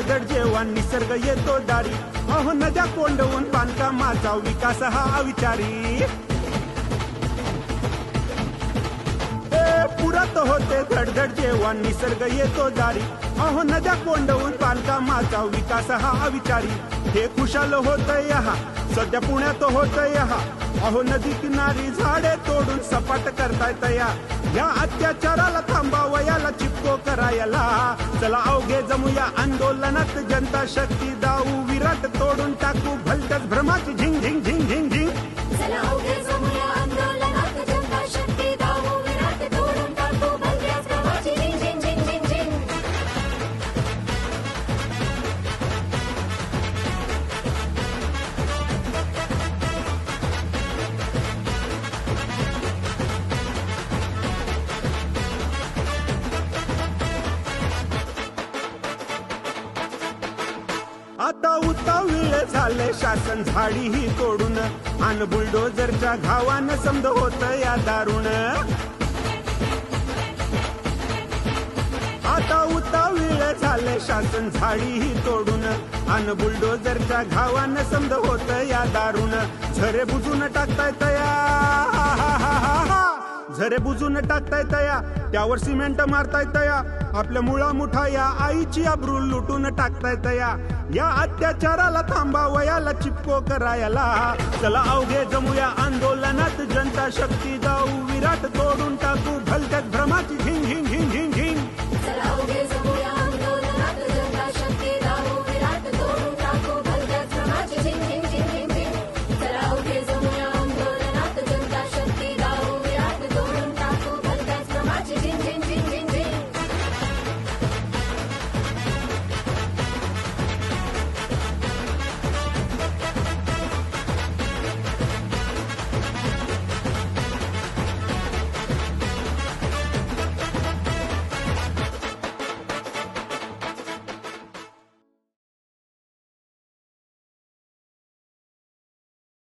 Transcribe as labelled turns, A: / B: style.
A: धडधड जेव्हा निसर्ग येतो दारी, अहो नद्या कोंडवून बांधकामाचा विकास हा अविचारी. पुरात होते धडधड जेव्हा निसर्ग येतो दारी, अहो नद्या कोंडवून बांधकामाचा विकास हा अविचारी. हे खुशाल होतंय हा सध्या पुण्यात होतंय हा, अहो नदी किनारी झाडे तोडून सपाट करतायत या अत्याचाराला थांबावयाला चिपको करायला. चला अवघे जमूया आंदोलनात जनता शक्ती दाऊ, विराट तोडून टाकू भलत्याच भ्रमाची झिंग झिंग झिंग झिंग झिंग.
B: चला अवघे जमूया आंदोलनात जनता शक्ती दाऊ, विराट तोडून टाकू भलत्याच भ्रमाची झिंग झिंग झिंग झिंग झिंग.
A: आता उतावीळ झाले शासन झाडी ही तोडून, अन बुलडोजरच्या घावानं समद होत या दारुण. आता उतावीळ झाले शासन झाडी ही तोडून, अन बुलडोजरच्या घावानं समद होत या दारुण. झरे बुजून टाकताय तया, झरे बुजून टाकताय तया, त्यावर सिमेंट मारताय तया, आपल्या मुळा मुठा या आईची आबरू लुटून टाकताय तया. या अत्याचाराला थांबावयाला चिपको करायला. चला अवघे जमूया आंदोलनात जनता शक्ती दाऊ, विराट तोडून टाकू